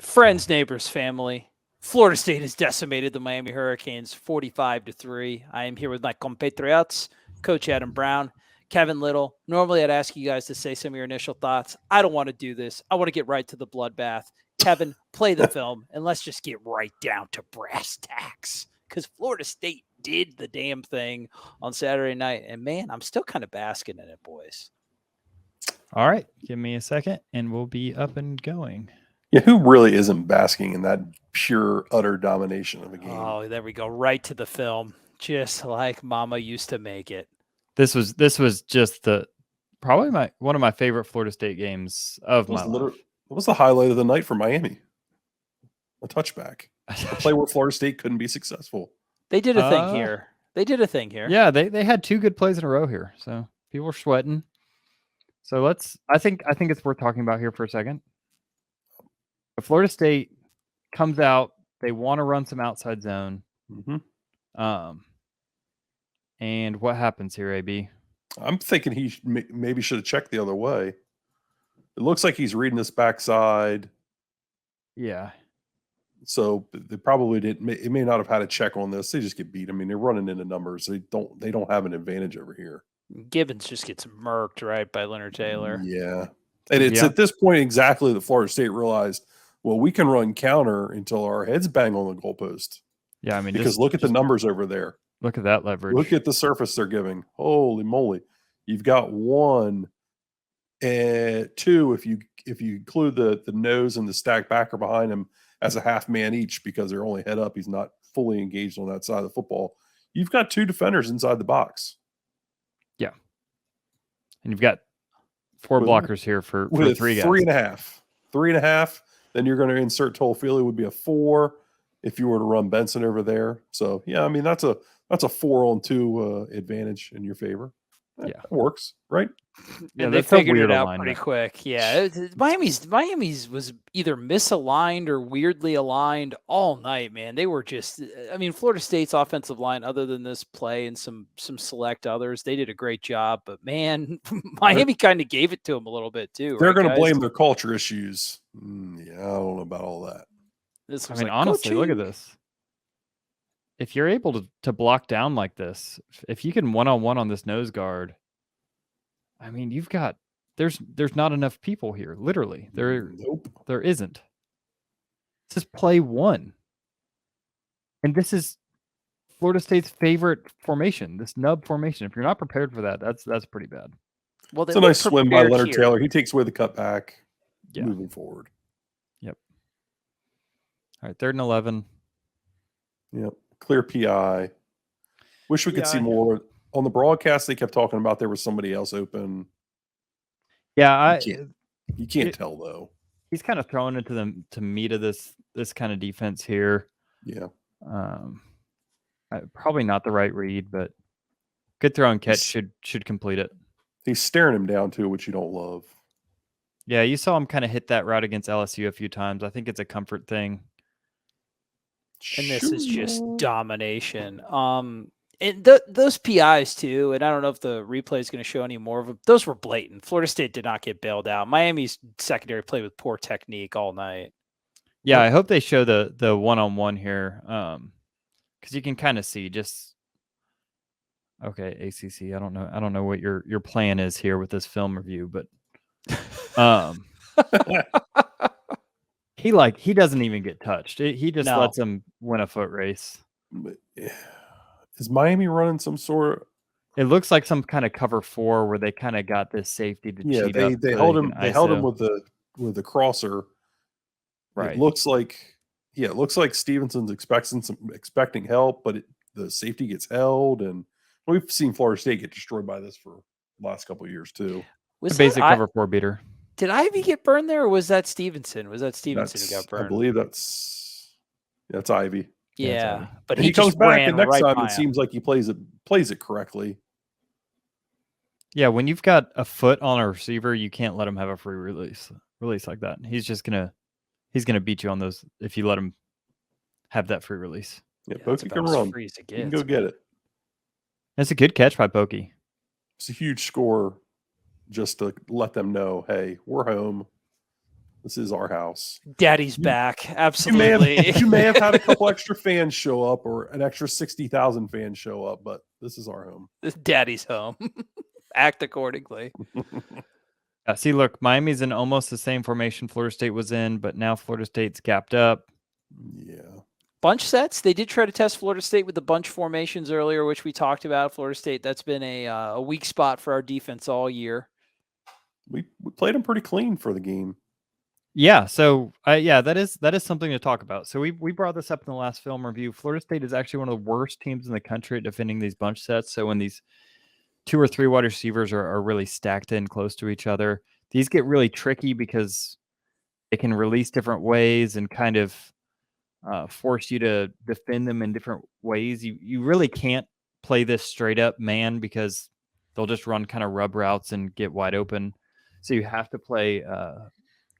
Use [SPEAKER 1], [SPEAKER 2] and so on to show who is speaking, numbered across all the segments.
[SPEAKER 1] Friends, neighbors, family. Florida State has decimated the Miami Hurricanes 45-3. I am here with my compatriots, Coach Adam Brown, Kevin Little. Normally, I'd ask you guys to say some of your initial thoughts. I don't want to do this. I want to get right to the bloodbath. Kevin, play the film, and let's just get right down to brass tacks. Because Florida State did the damn thing on Saturday night. And, man, I'm still kind of basking in it, boys.
[SPEAKER 2] All right. Give me a second, and we'll be up and going.
[SPEAKER 3] Yeah, who really isn't basking in that pure, utter domination of a game?
[SPEAKER 1] Oh, there we go. Right to the film. Just like Mama used to make it.
[SPEAKER 2] This was just probably one of my favorite Florida State games of my life.
[SPEAKER 3] What was the highlight of the night for Miami? A touchback. A play where Florida State couldn't be successful.
[SPEAKER 1] They did a thing here.
[SPEAKER 2] Yeah, they had two good plays in a row here. So people were sweating. So I think it's worth talking about here for a second. Florida State comes out, they want to run some outside zone.
[SPEAKER 3] Mm-hmm.
[SPEAKER 2] And what happens here, AB?
[SPEAKER 3] I'm thinking he maybe should have checked the other way. It looks like he's reading this backside.
[SPEAKER 2] Yeah.
[SPEAKER 3] So they probably didn't. It may not have had a check on this. They just get beat. I mean, they're running into numbers. They don't have an advantage over here.
[SPEAKER 1] Gibbons just gets murked, right, by Leonard Taylor.
[SPEAKER 3] Yeah. And it's at this point exactly that Florida State realized, well, we can run counter until our heads bang on the goalpost.
[SPEAKER 2] Yeah, I mean,
[SPEAKER 3] because look at the numbers over there.
[SPEAKER 2] Look at that leverage.
[SPEAKER 3] Look at the surface they're giving. Holy moly. You've got 1 and 2 if you include the nose and the stack backer behind him as a half man each because they're only head up. He's not fully engaged on that side of the football. You've got 2 defenders inside the box.
[SPEAKER 2] Yeah. And you've got 4 blockers here for 3 guys.
[SPEAKER 3] 3.5. 3.5. Then you're going to insert Toll-Feely would be a 4 if you were to run Benson over there. So, yeah, I mean, that's a 4-on-2 advantage in your favor.
[SPEAKER 2] Yeah.
[SPEAKER 3] That works, right?
[SPEAKER 1] Yeah, they figured it out pretty quick. Yeah, Miami's was either misaligned or weirdly aligned all night, man. They were just, I mean, Florida State's offensive line, other than this play and some select others, they did a great job. But, man, Miami kind of gave it to them a little bit, too.
[SPEAKER 3] They're going to blame their culture issues. Yeah, I don't know about all that.
[SPEAKER 2] Honestly, look at this. If you're able to block down like this, if you can one-on-one on this nose guard, I mean, you've got there's not enough people here. Literally, there isn't. This is play 1, and this is Florida State's favorite formation. This nub formation. If you're not prepared for that, that's pretty bad.
[SPEAKER 1] Well,
[SPEAKER 3] it's a nice swim by Leonard Taylor. He takes away the cutback.
[SPEAKER 2] Yeah.
[SPEAKER 3] Moving forward.
[SPEAKER 2] Yep. All right, 3rd and 11.
[SPEAKER 3] Yep. Clear PI. Wish we could see more. On the broadcast, they kept talking about there was somebody else open.
[SPEAKER 2] Yeah,
[SPEAKER 3] you can't tell though.
[SPEAKER 2] He's kind of thrown into the meat of this kind of defense here.
[SPEAKER 3] Yeah.
[SPEAKER 2] Probably not the right read, but good throw and catch should complete it.
[SPEAKER 3] He's staring him down too, which you don't love.
[SPEAKER 2] Yeah, you saw him kind of hit that route against LSU a few times. I think it's a comfort thing.
[SPEAKER 1] And this is just domination. And those PIs too, and I don't know if the replay is going to show any more of them. Those were blatant. Florida State did not get bailed out. Miami's secondary played with poor technique all night.
[SPEAKER 2] Yeah, I hope they show the one-on-one here, because you can kind of see just. Okay, ACC. I don't know what your plan is here with this film review, but he doesn't even get touched. He just lets him win a foot race.
[SPEAKER 3] Is Miami running some sort of?
[SPEAKER 2] It looks like some kind of cover 4 where they kind of got this safety to cheat up.
[SPEAKER 3] They held him. They held him with the crosser.
[SPEAKER 2] Right.
[SPEAKER 3] It looks like Stevenson's expecting help, but the safety gets held, and we've seen Florida State get destroyed by this for the last couple of years too.
[SPEAKER 2] Was basic cover 4 beater.
[SPEAKER 1] Did Ivy get burned there, or was that Stevenson? Who got burned?
[SPEAKER 3] I believe that's Ivy.
[SPEAKER 1] Yeah, but
[SPEAKER 3] he comes back, and next time it seems like he plays it correctly.
[SPEAKER 2] Yeah, when you've got a foot on a receiver, you can't let him have a free release like that. He's gonna beat you on those if you let him have that free release.
[SPEAKER 3] Yeah, Pokey can run. You can go get it.
[SPEAKER 2] That's a good catch by Pokey.
[SPEAKER 3] It's a huge score just to let them know, hey, we're home. This is our house.
[SPEAKER 1] Daddy's back. Absolutely.
[SPEAKER 3] You may have had a couple extra fans show up or an extra 60,000 fans show up, but this is our home.
[SPEAKER 1] This Daddy's home. Act accordingly.
[SPEAKER 2] See, look, Miami's in almost the same formation Florida State was in, but now Florida State's gapped up.
[SPEAKER 3] Yeah.
[SPEAKER 1] Bunch sets. They did try to test Florida State with the bunch formations earlier, which we talked about. Florida State, that's been a weak spot for our defense all year.
[SPEAKER 3] We played them pretty clean for the game.
[SPEAKER 2] Yeah, so that is something to talk about. So we brought this up in the last film review. Florida State is actually one of the worst teams in the country at defending these bunch sets. So when these 2 or 3 wide receivers are really stacked in close to each other, these get really tricky because they can release different ways and kind of force you to defend them in different ways. You really can't play this straight up man because they'll just run kind of rub routes and get wide open. So you have to play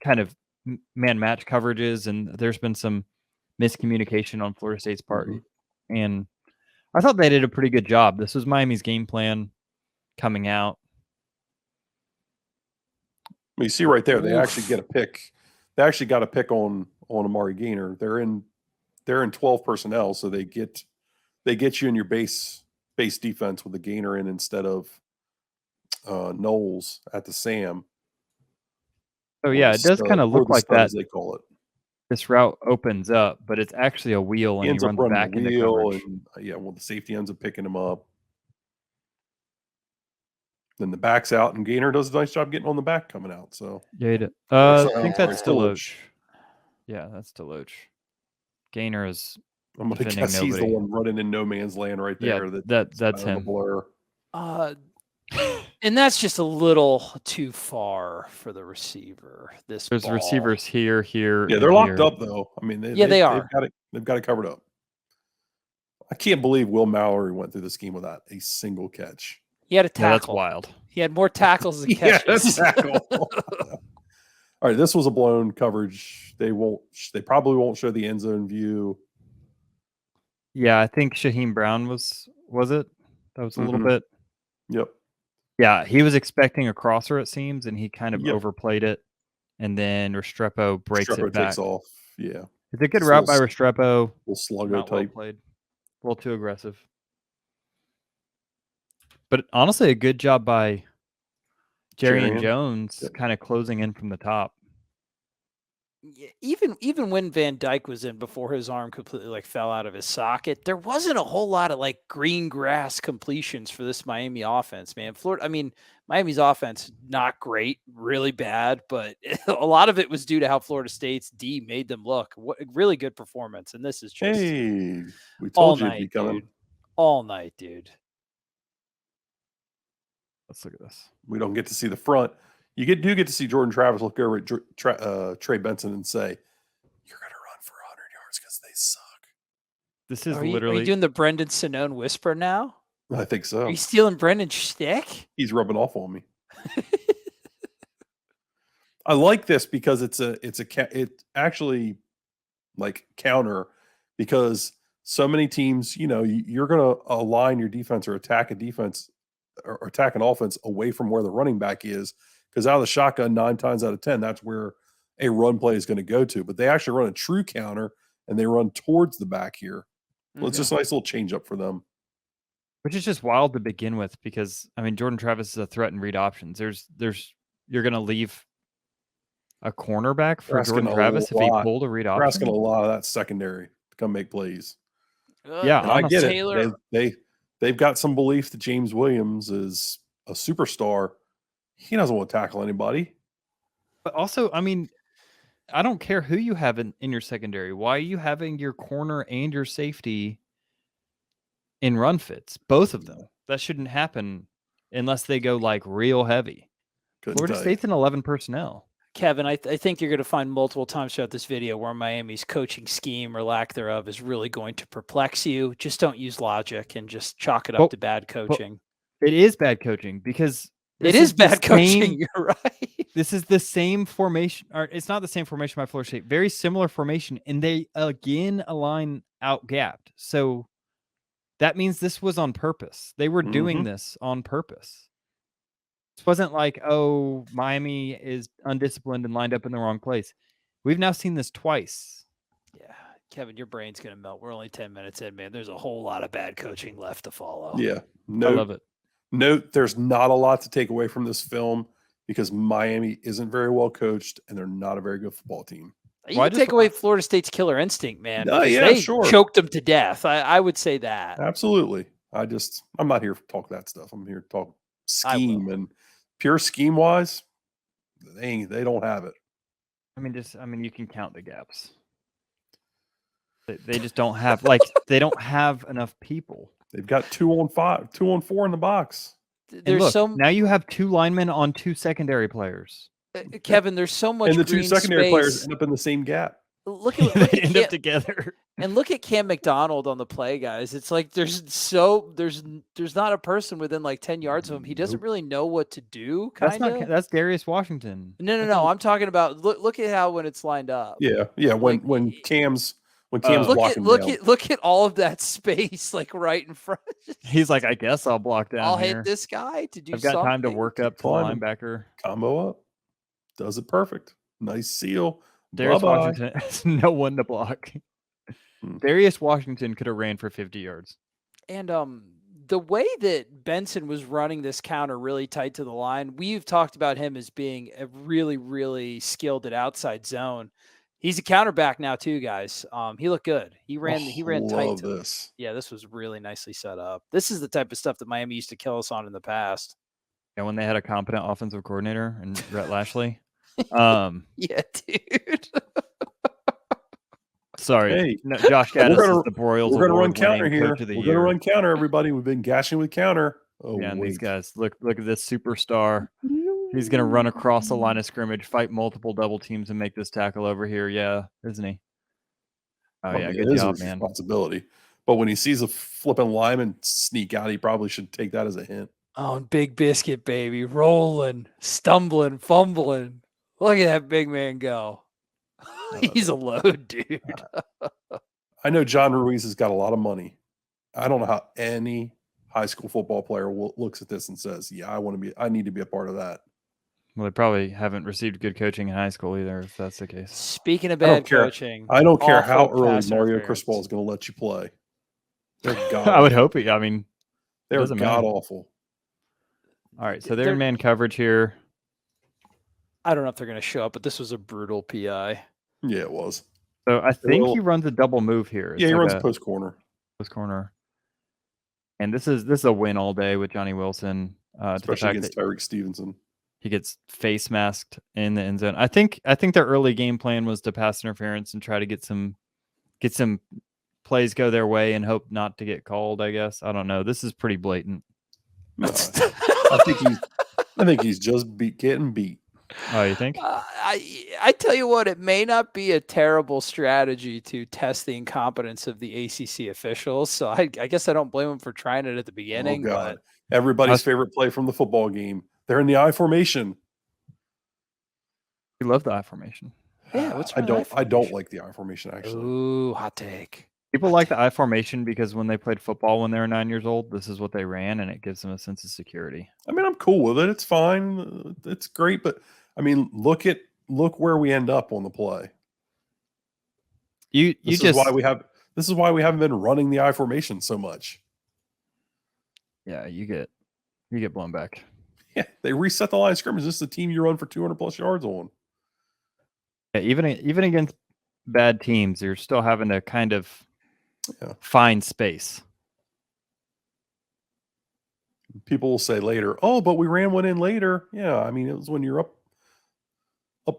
[SPEAKER 2] kind of man match coverages, and there's been some miscommunication on Florida State's part. Mm-hmm. And I thought they did a pretty good job. This was Miami's game plan coming out.
[SPEAKER 3] You see right there, they actually get a pick. They actually got a pick on Amari Gainer. They're in 12 personnel, so they get you in your base defense with the Gainer in instead of Knowles at the Sam.
[SPEAKER 2] Oh yeah, it does kind of look like that.
[SPEAKER 3] As they call it.
[SPEAKER 2] This route opens up, but it's actually a wheel, and he runs back into coverage.
[SPEAKER 3] And the safety ends up picking him up. Then the back's out, and Gainer does a nice job getting on the back coming out. So
[SPEAKER 2] yeah, I think that's Deloach. Yeah, that's Deloach. Gainer is.
[SPEAKER 3] I'm going to guess he's the one running in no man's land right there.
[SPEAKER 2] Yeah, that's him.
[SPEAKER 3] Blur.
[SPEAKER 1] And that's just a little too far for the receiver. There's
[SPEAKER 2] receivers here.
[SPEAKER 3] Yeah, they're locked up though. I mean,
[SPEAKER 1] they are.
[SPEAKER 3] They've got it covered up. I can't believe Will Mallory went through this game without a single catch.
[SPEAKER 1] He had a tackle.
[SPEAKER 2] Yeah, that's wild.
[SPEAKER 1] He had more tackles than catches.
[SPEAKER 3] Yeah, tackle. All right, this was a blown coverage. They probably won't show the end zone view.
[SPEAKER 2] Yeah, I think Shaheem Brown was it? That was a little bit.
[SPEAKER 3] Yep.
[SPEAKER 2] Yeah, he was expecting a crosser, it seems, and he kind of overplayed it. And then Restrepo breaks it back.
[SPEAKER 3] Takes off. Yeah.
[SPEAKER 2] It's a good route by Restrepo.
[SPEAKER 3] Little sluggo type.
[SPEAKER 2] Well played. A little too aggressive. But honestly, a good job by Jerry Jones kind of closing in from the top.
[SPEAKER 1] Even when Van Dyke was in before his arm completely fell out of his socket, there wasn't a whole lot of green grass completions for this Miami offense, man. Miami's offense, not great, really bad, but a lot of it was due to how Florida State's D made them look. What really good performance. And this is just
[SPEAKER 3] we told you it'd be coming.
[SPEAKER 1] Dude. All night, dude.
[SPEAKER 2] Let's look at this.
[SPEAKER 3] We don't get to see the front. You do get to see Jordan Travis look over at Trey Benson and say, "You're going to run for 100 yards because they suck."
[SPEAKER 2] This is
[SPEAKER 1] are
[SPEAKER 2] literally.
[SPEAKER 1] You doing the Brendan Sonnone whisper now?
[SPEAKER 3] I think so.
[SPEAKER 1] Are you stealing Brendan's shtick?
[SPEAKER 3] He's rubbing off on me. I like this because it's actually counter, because so many teams, you're going to align your defense or attack a defense or attack an offense away from where the running back is. Because out of the shotgun, 9 times out of 10, that's where a run play is going to go to. But they actually run a true counter, and they run towards the back here. Well, it's just a nice little change up for them.
[SPEAKER 2] Which is just wild to begin with, because Jordan Travis is a threat and read options. You're going to leave a cornerback for Jordan Travis if he pulled a read option.
[SPEAKER 3] We're asking a lot of that secondary to come make plays.
[SPEAKER 2] Yeah,
[SPEAKER 3] and I get it. They've got some belief that James Williams is a superstar. He doesn't want to tackle anybody.
[SPEAKER 2] But also, I don't care who you have in your secondary. Why are you having your corner and your safety in run fits? Both of them. That shouldn't happen unless they go real heavy. Florida State's in 11 personnel.
[SPEAKER 1] Kevin, I think you're going to find multiple times throughout this video where Miami's coaching scheme or lack thereof is really going to perplex you. Just don't use logic and just chalk it up to bad coaching.
[SPEAKER 2] It is bad coaching because
[SPEAKER 1] it is bad coaching. You're right.
[SPEAKER 2] This is the same formation, or it's not the same formation by Florida State. Very similar formation, and they again align out gapped. So that means this was on purpose. They were doing this on purpose. This wasn't like, oh, Miami is undisciplined and lined up in the wrong place. We've now seen this twice.
[SPEAKER 1] Yeah, Kevin, your brain's going to melt. We're only 10 minutes in, man. There's a whole lot of bad coaching left to follow.
[SPEAKER 3] Yeah.
[SPEAKER 2] I love it.
[SPEAKER 3] Note, there's not a lot to take away from this film because Miami isn't very well coached and they're not a very good football team.
[SPEAKER 1] You can take away Florida State's killer instinct, man.
[SPEAKER 3] Yeah,
[SPEAKER 1] they
[SPEAKER 3] sure.
[SPEAKER 1] choked them to death. I would say that.
[SPEAKER 3] Absolutely. I'm not here to talk that stuff. I'm here to talk scheme and pure scheme wise. They don't have it.
[SPEAKER 2] I mean, you can count the gaps. They just don't have they don't have enough people.
[SPEAKER 3] They've got 2 on 5, 2 on 4 in the box.
[SPEAKER 1] There's
[SPEAKER 2] now you have 2 linemen on 2 secondary players.
[SPEAKER 1] Kevin, there's so much.
[SPEAKER 3] And the 2 secondary
[SPEAKER 1] space.
[SPEAKER 3] players end up in the same gap.
[SPEAKER 1] Look at
[SPEAKER 2] they end up together.
[SPEAKER 1] And look at Cam McDonald on the play, guys. It's like there's not a person within like 10 yards of him. He doesn't really know what to do.
[SPEAKER 2] That's Darius Washington.
[SPEAKER 1] No. I'm talking about look at how when it's lined up.
[SPEAKER 3] Yeah. When Cam's blocking
[SPEAKER 1] look at all of that space like right in front.
[SPEAKER 2] He's like, I guess I'll block down.
[SPEAKER 1] I'll
[SPEAKER 2] here.
[SPEAKER 1] hit this guy to do.
[SPEAKER 2] I've got time to work up to the linebacker.
[SPEAKER 3] Combo up, does it perfect. Nice seal.
[SPEAKER 2] Darius Washington has no one to block. Darius Washington could have ran for 50 yards.
[SPEAKER 1] And the way that Benson was running this counter really tight to the line, we've talked about him as being a really, really skilled at outside zone. He's a counterback now too, guys. He looked good. He ran tight. Yeah, this was really nicely set up. This is the type of stuff that Miami used to kill us on in the past.
[SPEAKER 2] And when they had a competent offensive coordinator and Rhett Lashley.
[SPEAKER 1] Yeah, dude.
[SPEAKER 2] Sorry.
[SPEAKER 3] Hey,
[SPEAKER 2] no, Josh Gaddis is the Broyles.
[SPEAKER 3] We're going to run counter here. We're going to run counter, everybody. We've been gashing with counter.
[SPEAKER 2] Oh, yeah, and these guys, look at this superstar. He's going to run across the line of scrimmage, fight multiple double teams, and make this tackle over here. Yeah, isn't he? Oh, yeah, good job, man.
[SPEAKER 3] Responsibility. But when he sees a flipping lineman sneak out, he probably should take that as a hint.
[SPEAKER 1] Oh, and Big Biscuit, baby. Rolling, stumbling, fumbling. Look at that big man go. He's a load, dude.
[SPEAKER 3] I know John Ruiz has got a lot of money. I don't know how any high school football player looks at this and says, yeah, I need to be a part of that.
[SPEAKER 2] Well, they probably haven't received good coaching in high school either, if that's the case.
[SPEAKER 1] Speaking of bad coaching,
[SPEAKER 3] I don't care how early Mario Cristobal is going to let you play. They're
[SPEAKER 2] I would hope they're
[SPEAKER 3] god awful.
[SPEAKER 2] All right, so they're in man coverage here.
[SPEAKER 1] I don't know if they're going to show up, but this was a brutal PI.
[SPEAKER 3] Yeah, it was.
[SPEAKER 2] So I think he runs a double move here.
[SPEAKER 3] He runs a post corner.
[SPEAKER 2] Post corner. And this is a win all day with Johnny Wilson.
[SPEAKER 3] Especially against Tyreek Stevenson.
[SPEAKER 2] He gets face masked in the end zone. I think their early game plan was to pass interference and try to get some plays go their way and hope not to get called, I guess. I don't know. This is pretty blatant.
[SPEAKER 3] No, I think he's just getting beat.
[SPEAKER 2] Oh, you think?
[SPEAKER 1] I tell you what, it may not be a terrible strategy to test the incompetence of the ACC officials. So I guess I don't blame them for trying it at the beginning.
[SPEAKER 3] Oh, God. But everybody's favorite play from the football game. They're in the I formation.
[SPEAKER 2] You love the I formation.
[SPEAKER 1] Yeah,
[SPEAKER 3] I don't like the I formation actually.
[SPEAKER 1] Ooh, hot take.
[SPEAKER 2] People like the I formation because when they played football when they were 9 years old, this is what they ran, and it gives them a sense of security.
[SPEAKER 3] I mean, I'm cool with it. It's fine. It's great, but I mean, look where we end up on the play. This is why we haven't been running the I formation so much.
[SPEAKER 2] Yeah, you get blown back.
[SPEAKER 3] Yeah, they reset the line of scrimmage. This is the team you run for 200 plus yards on.
[SPEAKER 2] Yeah, even against bad teams, you're still having to kind of find space.
[SPEAKER 3] People will say later, "Oh, but we ran one in later." Yeah, I mean, it was when you're up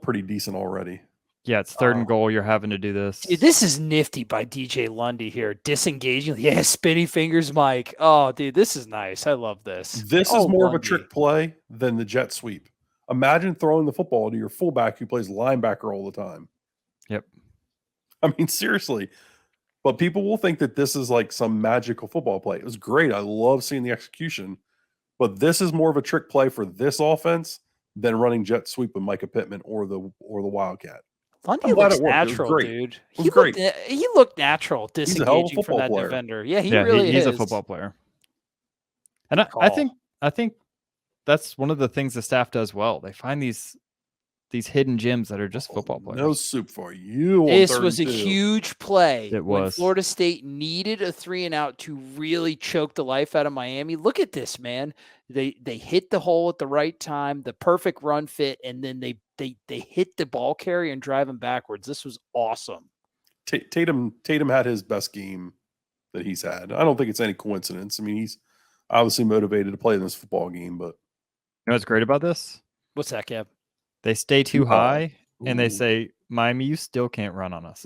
[SPEAKER 3] pretty decent already.
[SPEAKER 2] Yeah, it's third and goal. You're having to do this.
[SPEAKER 1] Dude, this is nifty by DJ Lundy here. Disengaging. Yeah, spinny fingers, Mike. Oh, dude, this is nice. I love this.
[SPEAKER 3] This is more of a trick play than the jet sweep. Imagine throwing the football to your fullback who plays linebacker all the time.
[SPEAKER 2] Yep.
[SPEAKER 3] I mean, seriously. But people will think that this is like some magical football play. It was great. I love seeing the execution. But this is more of a trick play for this offense than running jet sweep with Micah Pittman or the Wildcat.
[SPEAKER 1] Lundy looks natural, dude. He looked natural disengaging from that defender. Yeah, he really is.
[SPEAKER 2] He's a football player. And I think that's one of the things the staff does well. They find these hidden gems that are just football players.
[SPEAKER 3] No soup for you.
[SPEAKER 1] This was a huge play.
[SPEAKER 2] It
[SPEAKER 1] when
[SPEAKER 2] was.
[SPEAKER 1] Florida State needed a 3-and-out to really choke the life out of Miami. Look at this, man. They hit the hole at the right time, the perfect run fit, and then they hit the ball carrier and drive him backwards. This was awesome.
[SPEAKER 3] Tatum had his best game that he's had. I don't think it's any coincidence. I mean, he's obviously motivated to play in this football game, but
[SPEAKER 2] you know what's great about this?
[SPEAKER 1] What's that, Kev?
[SPEAKER 2] They stay too high, and they
[SPEAKER 3] Ooh.
[SPEAKER 2] say, Miami, you still can't run on us.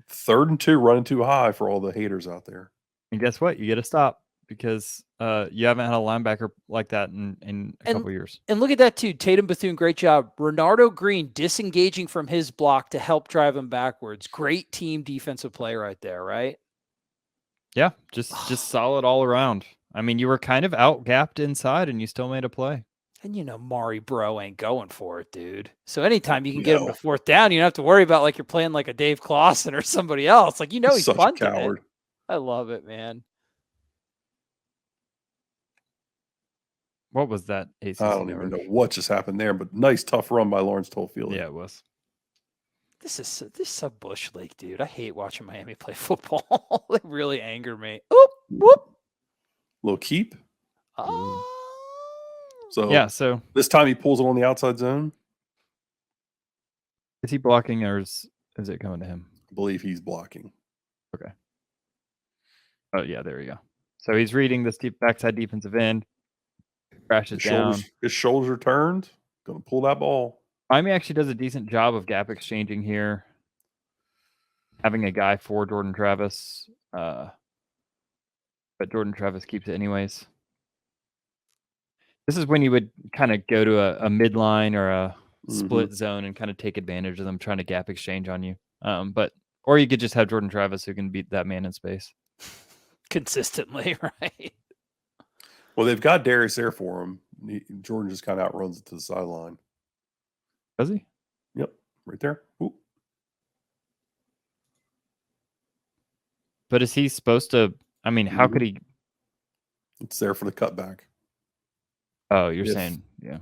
[SPEAKER 3] 3rd and 2, running too high for all the haters out there.
[SPEAKER 2] And guess what? You get a stop because you haven't had a linebacker like that in a couple years.
[SPEAKER 1] And look at that, too. Tatum Bethune, great job. Renardo Green disengaging from his block to help drive him backwards. Great team defensive play right there, right?
[SPEAKER 2] Yeah, just solid all around. I mean, you were kind of out-gapped inside, and you still made a play.
[SPEAKER 1] And, Mari Bro ain't going for it, dude. So anytime you can get him to 4th down, you don't have to worry about, you're playing like a Dave Clawson or somebody else. He's
[SPEAKER 3] such
[SPEAKER 1] punting
[SPEAKER 3] a coward.
[SPEAKER 1] it. I love it, man.
[SPEAKER 2] What was that? ACC
[SPEAKER 3] I don't even know what just happened there, but nice, tough run by Lawrence Tollfield.
[SPEAKER 2] Yeah, it was.
[SPEAKER 1] This is so Bush League, dude. I hate watching Miami play football. They really anger me. Oop, whoop.
[SPEAKER 3] Little keep.
[SPEAKER 1] Oh.
[SPEAKER 3] So this time he pulls it on the outside zone.
[SPEAKER 2] Is he blocking or is it coming to him?
[SPEAKER 3] I believe he's blocking.
[SPEAKER 2] Okay. Oh yeah, there we go. So he's reading this deep backside defensive end. Crashes down.
[SPEAKER 3] His shoulders are turned. Gonna pull that ball.
[SPEAKER 2] Miami actually does a decent job of gap exchanging here. Having a guy for Jordan Travis. But Jordan Travis keeps it anyways. This is when you would kind of go to a midline or a split zone and kind of take advantage of them trying to gap exchange on you. Or you could just have Jordan Travis who can beat that man in space.
[SPEAKER 1] Consistently, right?
[SPEAKER 3] Well, they've got Darius there for him. Jordan just kind of outruns it to the sideline.
[SPEAKER 2] Does he?
[SPEAKER 3] Yep, right there. Ooh.
[SPEAKER 2] But is he supposed to? I mean, how could he?
[SPEAKER 3] It's there for the cutback.
[SPEAKER 2] Oh, you're saying, yeah.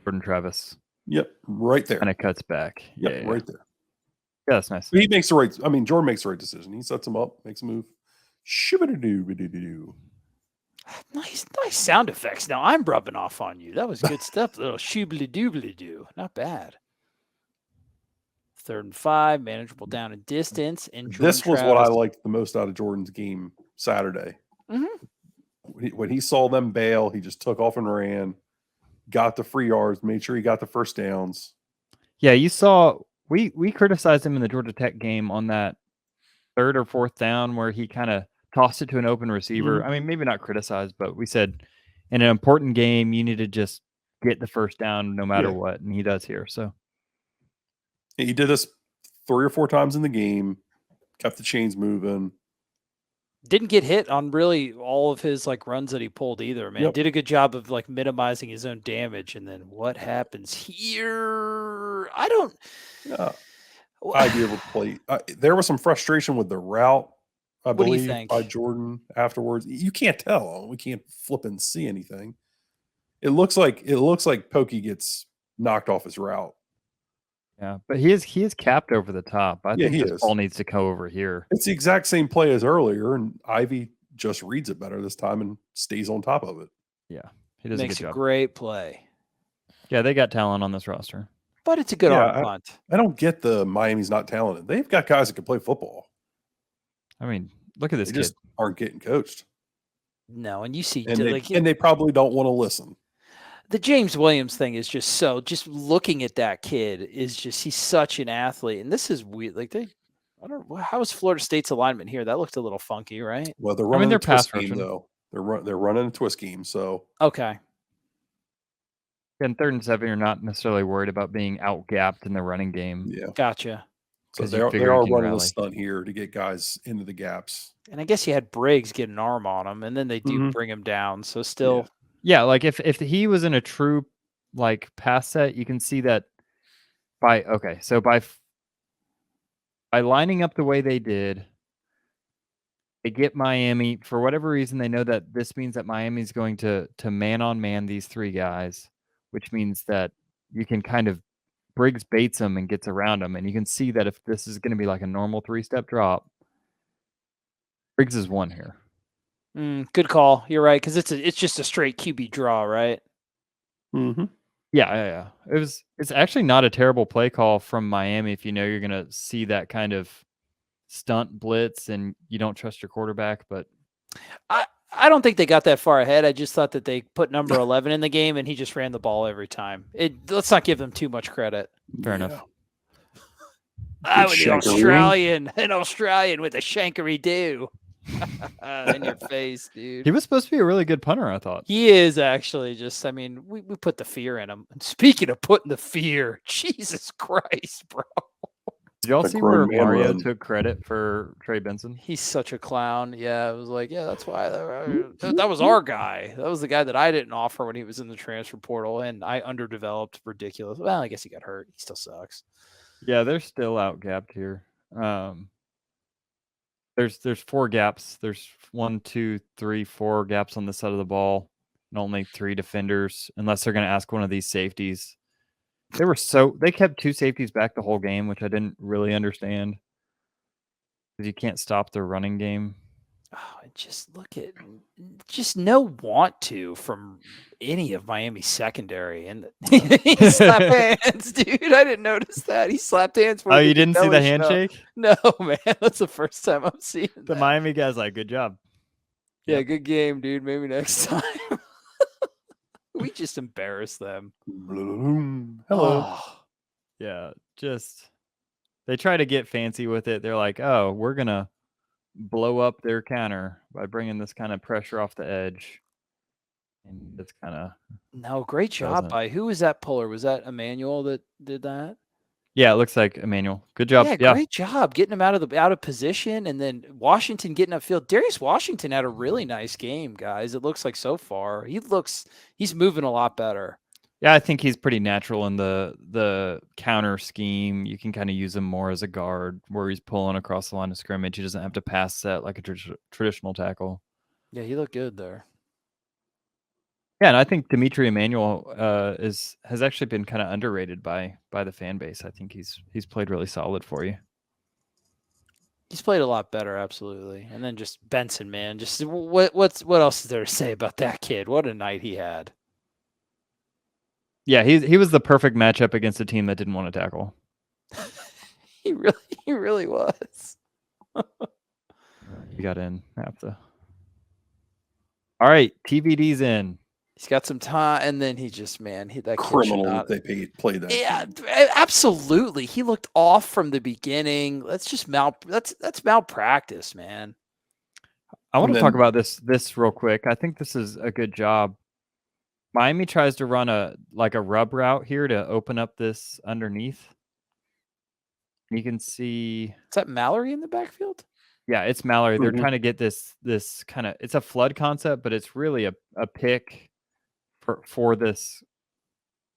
[SPEAKER 2] Jordan Travis.
[SPEAKER 3] Yep, right there.
[SPEAKER 2] And it cuts back.
[SPEAKER 3] Yep, right there.
[SPEAKER 2] Yeah, that's nice.
[SPEAKER 3] He makes the right. I mean, Jordan makes the right decision. He sets him up, makes a move. Shoo-ba-doo-doo-ba-doo-doo-doo.
[SPEAKER 1] Nice sound effects. Now I'm rubbing off on you. That was good stuff. Little shoobly-doobly-doo. Not bad. 3rd and 5, manageable down and distance. And
[SPEAKER 3] this was what I liked the most out of Jordan's game Saturday. When he saw them bail, he just took off and ran, got the free yards, made sure he got the first downs.
[SPEAKER 2] Yeah, you saw we criticized him in the Georgia Tech game on that 3rd or 4th down where he kind of tossed it to an open receiver. I mean, maybe not criticized, but we said in an important game, you need to just get the first down no matter what, and he does here. So
[SPEAKER 3] he did this 3 or 4 times in the game, kept the chains moving.
[SPEAKER 1] Didn't get hit on really all of his runs that he pulled either, man. Did a good job of minimizing his own damage. And then what happens here? I don't.
[SPEAKER 3] Idea of a play. There was some frustration with the route, I believe, by Jordan afterwards. You can't tell. We can't flip and see anything. It looks like Pokey gets knocked off his route.
[SPEAKER 2] Yeah, but he is capped over the top. I think this ball needs to go over here.
[SPEAKER 3] It's the exact same play as earlier, and Ivy just reads it better this time and stays on top of it.
[SPEAKER 2] Yeah, he does
[SPEAKER 1] Makes
[SPEAKER 2] a good job.
[SPEAKER 1] Great play.
[SPEAKER 2] Yeah, they got talent on this roster.
[SPEAKER 1] But it's a good arm punt.
[SPEAKER 3] I don't get the Miami's not talented. They've got guys that can play football.
[SPEAKER 2] I mean, look at this
[SPEAKER 3] kid.
[SPEAKER 2] Just
[SPEAKER 3] aren't getting coached.
[SPEAKER 1] No, and you see,
[SPEAKER 3] and they probably don't want to listen.
[SPEAKER 1] The James Williams thing is just looking at that kid is he's such an athlete. And this is weird. How is Florida State's alignment here? That looked a little funky, right?
[SPEAKER 3] Well, they're running a twist scheme, though. They're running a twist scheme, so.
[SPEAKER 1] Okay.
[SPEAKER 2] And 3rd and 7, you're not necessarily worried about being out-gapped in the running game.
[SPEAKER 3] Yeah.
[SPEAKER 1] Gotcha.
[SPEAKER 3] So they are running a stunt here to get guys into the gaps.
[SPEAKER 1] And I guess you had Briggs get an arm on him, and then they do bring him down. So still.
[SPEAKER 3] Yeah.
[SPEAKER 2] Yeah, if he was in a true pass set, you can see that by lining up the way they did, They get Miami for whatever reason. They know that this means that Miami's going to man on man these three guys, which means that you can kind of Briggs baits them and gets around them, and you can see that if this is going to be like a normal 3-step drop, Briggs is one here.
[SPEAKER 1] Good call. You're right, because it's just a straight QB draw, right?
[SPEAKER 3] Mm-hmm.
[SPEAKER 2] Yeah. It's actually not a terrible play call from Miami if you know you're going to see that kind of stunt blitz and you don't trust your quarterback. But
[SPEAKER 1] I don't think they got that far ahead. I just thought that they put number 11 in the game and he just ran the ball every time. Let's not give them too much credit.
[SPEAKER 2] Fair enough.
[SPEAKER 1] I was an Australian with a shankery do in your face, dude.
[SPEAKER 2] He was supposed to be a really good punter, I thought.
[SPEAKER 1] He is actually just, I mean, we put the fear in him. And speaking of putting the fear, Jesus Christ, bro.
[SPEAKER 2] Did y'all see where Mario took credit for Trey Benson?
[SPEAKER 1] He's such a clown. Yeah, it was like, yeah, that's why that was our guy. That was the guy that I didn't offer when he was in the transfer portal, and I underdeveloped. Ridiculous. Well, I guess he got hurt. He still sucks.
[SPEAKER 2] Yeah, they're still out gapped here. There's 4 gaps. There's 1, 2, 3, 4 gaps on the side of the ball, and only 3 defenders, unless they're going to ask one of these safeties. They kept 2 safeties back the whole game, which I didn't really understand because you can't stop their running game.
[SPEAKER 1] Oh, just no want to from any of Miami's secondary, and he slapped hands, dude. I didn't notice that he slapped hands.
[SPEAKER 2] Oh, you didn't see the handshake?
[SPEAKER 1] No, man, that's the first time I'm seeing
[SPEAKER 2] the Miami guy's like, "Good job."
[SPEAKER 1] Yeah, good game, dude. Maybe next time. We just embarrassed them.
[SPEAKER 3] Hello.
[SPEAKER 1] Oh.
[SPEAKER 2] Yeah, they try to get fancy with it. They're like, "Oh, we're gonna blow up their counter by bringing this kind of pressure off the edge," and it's kind of
[SPEAKER 1] great job by who was that puller? Was that Emmanuel that did that?
[SPEAKER 2] Yeah, it looks like Emmanuel. Good job.
[SPEAKER 1] Yeah, great job getting him out of position, and then Washington getting upfield. Darius Washington had a really nice game, guys. It looks like so far he's moving a lot better.
[SPEAKER 2] Yeah, I think he's pretty natural in the counter scheme. You can kind of use him more as a guard where he's pulling across the line of scrimmage. He doesn't have to pass set like a traditional tackle.
[SPEAKER 1] Yeah, he looked good there.
[SPEAKER 2] Yeah, and I think Dimitri Emmanuel has actually been kind of underrated by the fan base. I think he's played really solid for you.
[SPEAKER 1] He's played a lot better, absolutely. And then just Benson, man, just what else is there to say about that kid? What a night he had.
[SPEAKER 2] Yeah, he was the perfect matchup against a team that didn't want to tackle.
[SPEAKER 1] He really was.
[SPEAKER 2] He got in after. All right, TVD's in.
[SPEAKER 1] He's got some time, and then he just, that
[SPEAKER 3] criminal that they played that.
[SPEAKER 1] Yeah, absolutely. He looked off from the beginning. That's malpractice, man.
[SPEAKER 2] I want to talk about this real quick. I think this is a good job. Miami tries to run a rub route here to open up this underneath. You can see.
[SPEAKER 1] Is that Mallory in the backfield?
[SPEAKER 2] Yeah, it's Mallory. They're trying to get this kind of, it's a flood concept, but it's really a pick for this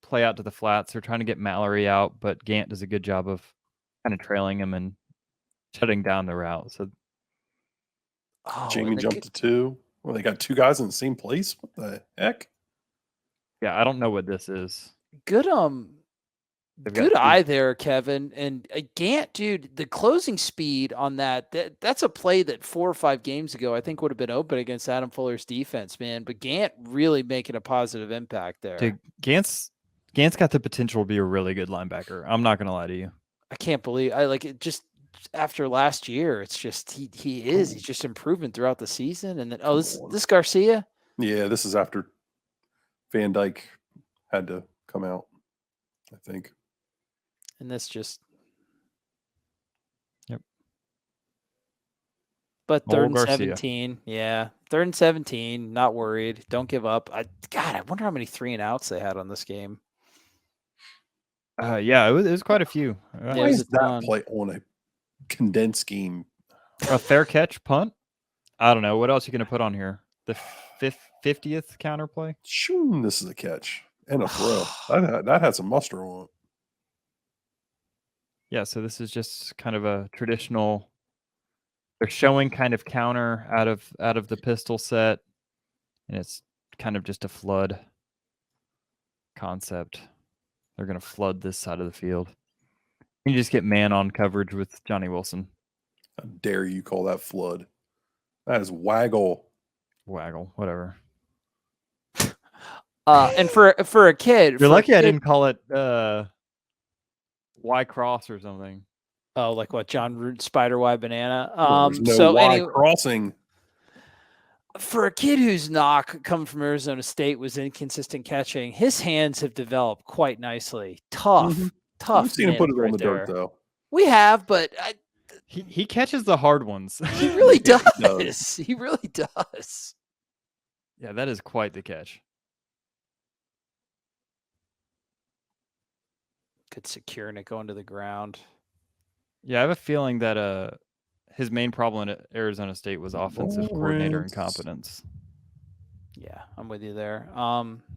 [SPEAKER 2] play out to the flats. They're trying to get Mallory out, but Gant does a good job of kind of trailing him and shutting down the route. So
[SPEAKER 3] Jamie jumped to 2. Well, they got 2 guys in the same place. What the heck?
[SPEAKER 2] Yeah, I don't know what this is.
[SPEAKER 1] Good eye there, Kevin. And Gant, dude, the closing speed on that's a play that 4 or 5 games ago I think would have been open against Adam Fuller's defense, man. But Gant really making a positive impact there. Dude,
[SPEAKER 2] Gant's got the potential to be a really good linebacker. I'm not going to lie to you.
[SPEAKER 1] I can't believe just after last year, it's just he's just improving throughout the season. And then this Garcia?
[SPEAKER 3] Yeah, this is after Van Dyke had to come out, I think.
[SPEAKER 1] And that's just.
[SPEAKER 2] Yep.
[SPEAKER 1] But 3rd and 17. Yeah. 3rd and 17. Not worried. Don't give up. I wonder how many 3 and outs they had on this game.
[SPEAKER 2] Yeah, it was quite a few.
[SPEAKER 3] Why is that play on a condensed game?
[SPEAKER 2] A fair catch punt? I don't know. What else are you going to put on here? The 50th counter play?
[SPEAKER 3] Shoo, this is a catch and a throw. that had some muster on it.
[SPEAKER 2] Yeah, so this is just kind of a traditional They're showing kind of counter out of the pistol set, and it's kind of just a flood concept. They're going to flood this side of the field. You just get man on coverage with Johnny Wilson.
[SPEAKER 3] How dare you call that flood? That is Waggle.
[SPEAKER 2] Waggle, whatever.
[SPEAKER 1] And for a kid,
[SPEAKER 2] You're lucky I didn't call it Y cross or something.
[SPEAKER 1] Oh, like what? John Root Spider Y banana.
[SPEAKER 3] There's no
[SPEAKER 1] so
[SPEAKER 3] Y crossing.
[SPEAKER 1] For a kid whose knock coming from Arizona State was inconsistent catching, his hands have developed quite nicely. Tough.
[SPEAKER 3] We've seen him put it on the dirt though.
[SPEAKER 1] We have, but
[SPEAKER 2] he catches the hard ones.
[SPEAKER 1] He really does. He really does.
[SPEAKER 2] Yeah, that is quite the catch.
[SPEAKER 1] Good securing it going to the ground.
[SPEAKER 2] Yeah, I have a feeling that his main problem at Arizona State was offensive coordinator incompetence.
[SPEAKER 1] Yeah, I'm with you there.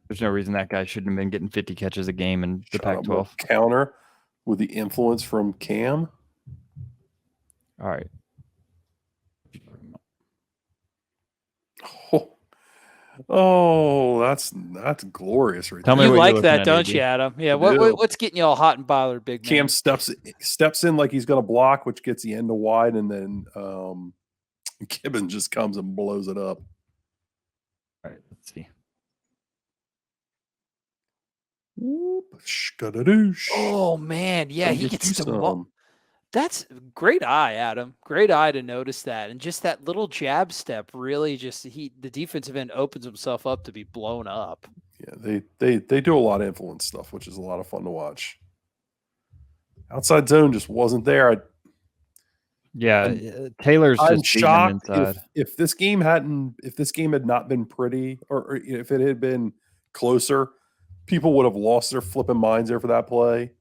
[SPEAKER 2] There's no reason that guy shouldn't have been getting 50 catches a game in the Pac-12.
[SPEAKER 3] Counter with the influence from Cam.
[SPEAKER 2] All right.
[SPEAKER 3] Oh, that's glorious right
[SPEAKER 2] Tell
[SPEAKER 3] there.
[SPEAKER 2] me
[SPEAKER 1] You
[SPEAKER 2] what
[SPEAKER 1] like that, don't you, Adam? Yeah. What's getting you all hot and bothered, big man?
[SPEAKER 3] Cam steps in like he's going to block, which gets the end to wide, and then Gibbon just comes and blows it up.
[SPEAKER 2] All right, let's see.
[SPEAKER 1] Oh man, yeah, he gets to. That's great eye, Adam. Great eye to notice that, and just that little jab step really just the defensive end opens himself up to be blown up.
[SPEAKER 3] Yeah, they do a lot of influence stuff, which is a lot of fun to watch. Outside zone just wasn't there.
[SPEAKER 2] Taylor's just
[SPEAKER 3] I'm shocked
[SPEAKER 2] inside.
[SPEAKER 3] if this game had not been pretty, or if it had been closer, people would have lost their flipping minds there for that play.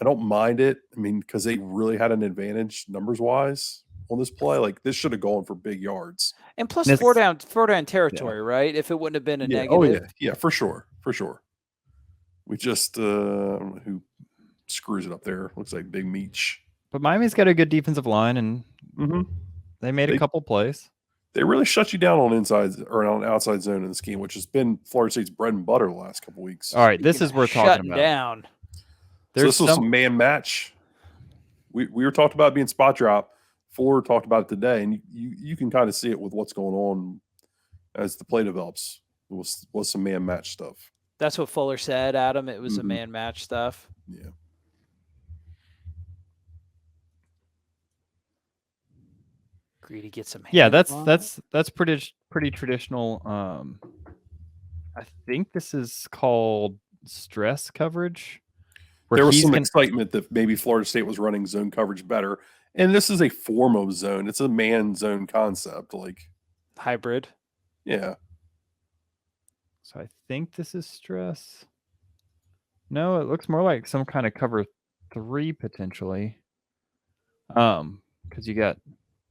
[SPEAKER 3] I don't mind it. I mean, because they really had an advantage numbers wise on this play. Like this should have gone for big yards.
[SPEAKER 1] And plus four down territory, right? If it wouldn't have been a negative.
[SPEAKER 3] Oh yeah, for sure. We just who screws it up there. Looks like Big Meech.
[SPEAKER 2] But Miami's got a good defensive line, and they made a couple plays.
[SPEAKER 3] They really shut you down on inside or on outside zone in this game, which has been Florida State's bread and butter the last couple weeks.
[SPEAKER 2] All right, this is worth talking about.
[SPEAKER 1] Down.
[SPEAKER 3] So this was some man match. We were talked about being spot drop. Fuller talked about it today, and you can kind of see it with what's going on as the play develops. It was some man match stuff.
[SPEAKER 1] That's what Fuller said, Adam. It was a man match stuff.
[SPEAKER 3] Yeah.
[SPEAKER 1] Greedy gets some.
[SPEAKER 2] Yeah, that's pretty traditional. I think this is called stress coverage.
[SPEAKER 3] There was some excitement that maybe Florida State was running zone coverage better. And this is a form of zone. It's a man zone concept, like
[SPEAKER 1] hybrid.
[SPEAKER 3] Yeah.
[SPEAKER 2] So I think this is stress. No, it looks more like some kind of cover 3 potentially. Because you got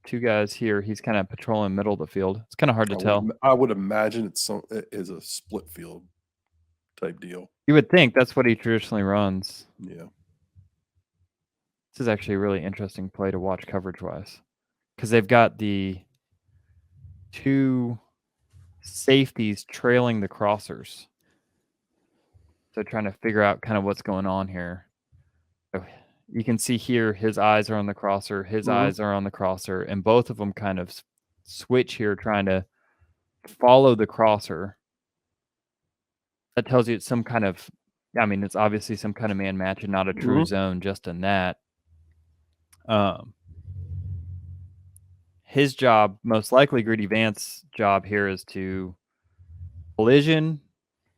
[SPEAKER 2] 2 guys here. He's kind of patrolling middle of the field. It's kind of hard to tell.
[SPEAKER 3] I would imagine it is a split field type deal.
[SPEAKER 2] You would think that's what he traditionally runs.
[SPEAKER 3] Yeah.
[SPEAKER 2] This is actually a really interesting play to watch coverage-wise because they've got the 2 safeties trailing the crossers. So trying to figure out kind of what's going on here. So you can see here his eyes are on the crosser, his eyes are on the crosser, and both of them kind of switch here trying to follow the crosser. That tells you it's some kind of, I mean, it's obviously some kind of man match and not a true zone just in that. His job, most likely Greedy Vance's job here is to collision,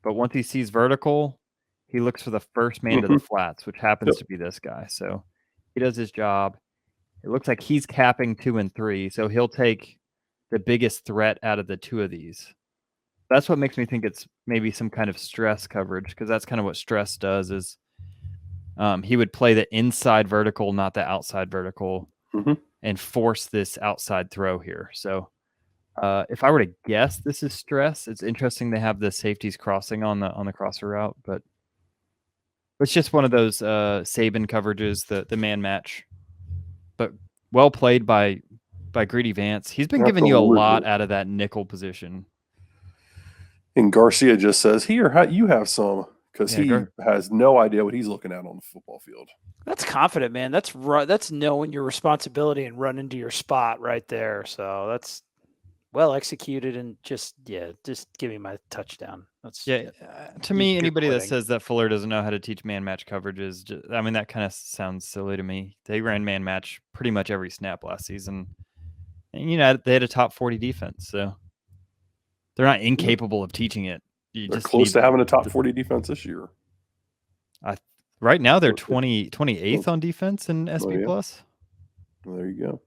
[SPEAKER 2] but once he sees vertical, he looks for the first man to the flats, which happens to be this guy. So he does his job. It looks like he's capping 2 and 3, so he'll take the biggest threat out of the 2 of these. That's what makes me think it's maybe some kind of stress coverage, because that's kind of what stress does is he would play the inside vertical, not the outside vertical, and force this outside throw here. So if I were to guess this is stress, it's interesting they have the safeties crossing on the crosser route, but it's just one of those Saban coverages, the man match. But well played by by Greedy Vance. He's been giving you a lot out of that nickel position.
[SPEAKER 3] And Garcia just says, here, you have some, because he has no idea what he's looking at on the football field.
[SPEAKER 1] That's confident, man. That's knowing your responsibility and running to your spot right there. So that's well executed, and just give me my touchdown. That's
[SPEAKER 2] to me, anybody that says that Fuller doesn't know how to teach man match coverages, that kind of sounds silly to me. They ran man match pretty much every snap last season, and they had a top 40 defense, so they're not incapable of teaching it.
[SPEAKER 3] They're close to having a top 40 defense this year.
[SPEAKER 2] Right now, they're 28th on defense in SB Plus.
[SPEAKER 3] Well, there you go.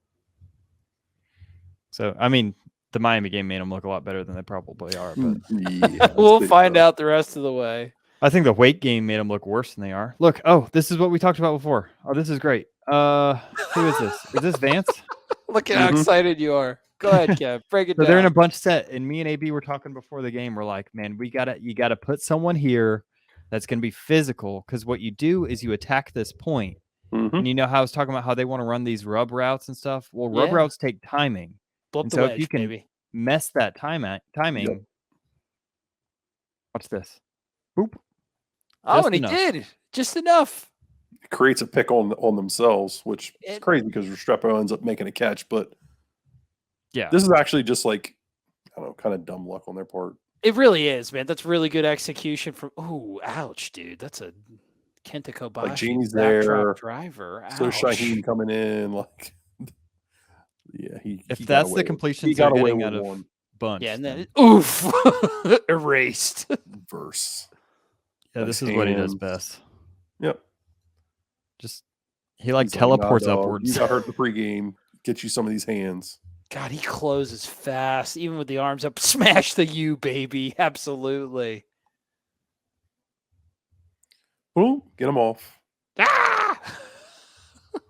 [SPEAKER 2] So, I mean, the Miami game made them look a lot better than they probably are. But
[SPEAKER 1] we'll find out the rest of the way.
[SPEAKER 2] I think the Wake game made them look worse than they are. Look, this is what we talked about before. Oh, this is great. Who is this? Is this Vance?
[SPEAKER 1] Look at how excited you are. Go ahead, Kev. Break it down.
[SPEAKER 2] They're in a bunch set, and me and AB were talking before the game. We're like, man, you gotta put someone here that's gonna be physical, because what you do is you attack this point. And you know how I was talking about how they want to run these rub routes and stuff. Well, rub routes take timing.
[SPEAKER 1] And
[SPEAKER 2] so if you can mess that timing, watch this. Boop.
[SPEAKER 1] Oh, and he did just enough.
[SPEAKER 3] It creates a pick on themselves, which is crazy because Restrepo ends up making a catch. But this is actually just like, I don't know, kind of dumb luck on their part.
[SPEAKER 1] It really is, man. That's really good execution from. Ooh, ouch, dude. That's a Kenta Kobashi.
[SPEAKER 3] Like Genie's there,
[SPEAKER 1] driver. Ouch.
[SPEAKER 3] So Shaheen coming in, like,
[SPEAKER 2] if that's the completions they're getting out of bunch,
[SPEAKER 1] and then oof, erased.
[SPEAKER 3] Verse.
[SPEAKER 2] Yeah, this is what he does best.
[SPEAKER 3] Yep.
[SPEAKER 2] Just he teleports upwards.
[SPEAKER 3] You got hurt the pregame. Get you some of these hands.
[SPEAKER 1] God, he closes fast, even with the arms up. Smash the U, baby. Absolutely.
[SPEAKER 3] Boom, get him off.
[SPEAKER 1] Ah!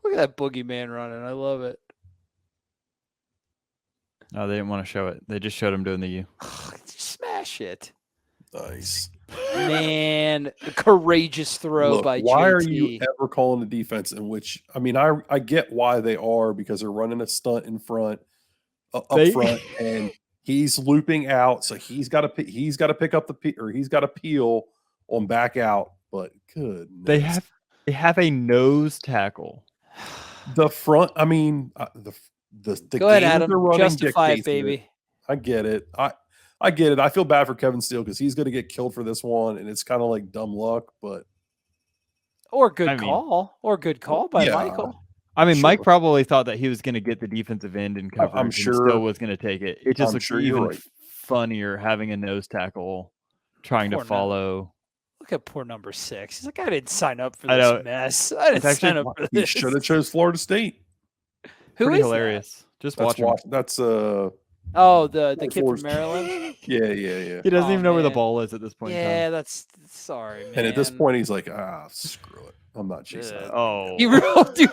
[SPEAKER 1] Look at that boogeyman running. I love it.
[SPEAKER 2] Oh, they didn't want to show it. They just showed him doing the U.
[SPEAKER 1] Smash it.
[SPEAKER 3] Nice.
[SPEAKER 1] Man, a courageous throw by JT.
[SPEAKER 3] Why are you ever calling a defense in which, I mean, I get why they are, because they're running a stunt in front, up front, and he's looping out, so he's got to pick up he's got to peel on back out. But good,
[SPEAKER 2] they have a nose tackle.
[SPEAKER 3] The front, I mean, the
[SPEAKER 1] go ahead, Adam. Justify it, baby.
[SPEAKER 3] I get it. I get it. I feel bad for Kevin Steele because he's going to get killed for this one, and it's kind of like dumb luck, but
[SPEAKER 1] good call by Michael.
[SPEAKER 2] I mean, Mike probably thought that he was going to get the defensive end in coverage.
[SPEAKER 3] I'm sure
[SPEAKER 2] and still was going to take it. It just looks even funnier having a nose tackle trying to follow.
[SPEAKER 1] Look at poor number 6. He's like, I didn't sign up for this mess. I didn't sign up for this.
[SPEAKER 3] He should have chose Florida State.
[SPEAKER 1] Who is
[SPEAKER 2] hilarious?
[SPEAKER 1] That?
[SPEAKER 2] Just watch him.
[SPEAKER 3] That's
[SPEAKER 1] the kid from Maryland.
[SPEAKER 3] Yeah.
[SPEAKER 2] He doesn't even know where the ball is at this point.
[SPEAKER 1] Yeah, that's sorry, man.
[SPEAKER 3] And at this point, he's like, screw it. I'm not chasing it.
[SPEAKER 2] Oh,
[SPEAKER 1] dude,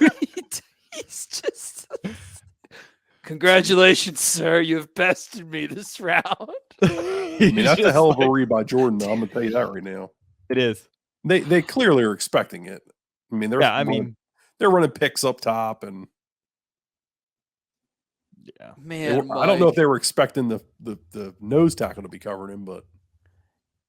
[SPEAKER 1] he's just. Congratulations, sir. You have bested me this round.
[SPEAKER 3] I mean, that's a hell of a read by Jordan, though. I'm gonna tell you that right now.
[SPEAKER 2] It is.
[SPEAKER 3] They clearly are expecting it. I mean, they're running picks up top, and
[SPEAKER 1] man,
[SPEAKER 3] I don't know if they were expecting the nose tackle to be covering him, but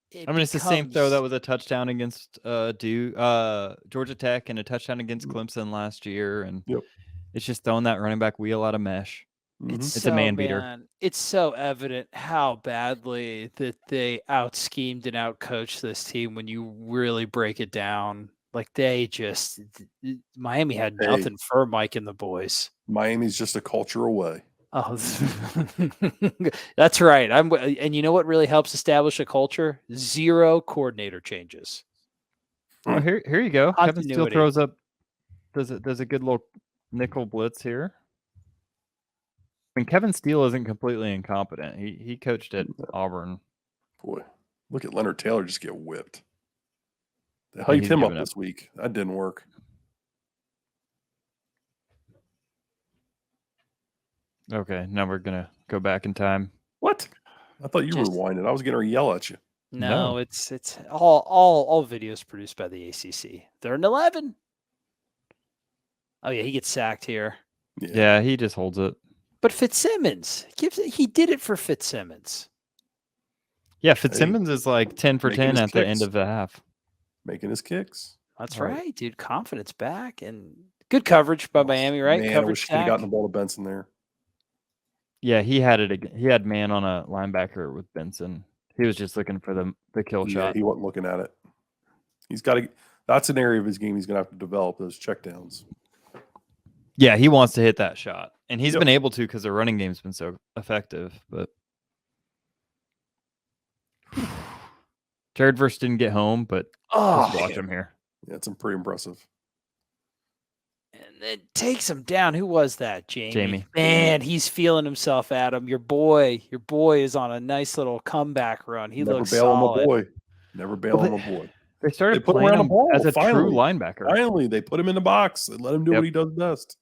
[SPEAKER 2] it's the same throw that was a touchdown against Georgia Tech and a touchdown against Clemson last year, and it's just throwing that running back wheel out of mesh. It's a man beater.
[SPEAKER 1] It's so evident how badly that they out-schemed and out-coached this team when you really break it down. Like Miami had nothing for Mike and the boys.
[SPEAKER 3] Miami's just a culture away.
[SPEAKER 1] Oh, that's right. And you know what really helps establish a culture? 0 coordinator changes.
[SPEAKER 2] Oh, here you go. Kevin Steele throws up. Does a good little nickel blitz here. I mean, Kevin Steele isn't completely incompetent. He coached at Auburn.
[SPEAKER 3] Boy, look at Leonard Taylor just get whipped. They hyped him up this week. That didn't work.
[SPEAKER 2] Okay, now we're gonna go back in time.
[SPEAKER 3] What? I thought you were whining. I was getting her to yell at you.
[SPEAKER 1] No, it's all videos produced by the ACC. They're an 11. Oh yeah, he gets sacked here.
[SPEAKER 2] Yeah, he just holds it.
[SPEAKER 1] But Fitzsimmons, he did it for Fitzsimmons.
[SPEAKER 2] Yeah, Fitzsimmons is like 10 for 10 at the end of the half.
[SPEAKER 3] Making his kicks.
[SPEAKER 1] That's right, dude. Confidence back and good coverage by Miami, right?
[SPEAKER 3] Man,
[SPEAKER 1] coverage
[SPEAKER 3] I wish he could have gotten the ball to Benson there.
[SPEAKER 2] Yeah, he had it again. He had man on a linebacker with Benson. He was just looking for the kill shot.
[SPEAKER 3] He wasn't looking at it. He's got to. That's an area of his game he's going to have to develop, those checkdowns.
[SPEAKER 2] Yeah, he wants to hit that shot, and he's been able to because the running game's been so effective. But Jared Verse didn't get home, but let's watch him here.
[SPEAKER 3] Yeah, it's pretty impressive.
[SPEAKER 1] And it takes him down. Who was that, Jamie? Man, he's feeling himself, Adam. Your boy is on a nice little comeback run. He looks solid.
[SPEAKER 3] Never bail on my boy.
[SPEAKER 2] They started playing him as a true linebacker.
[SPEAKER 3] Finally, they put him in the box. They let him do what he does best.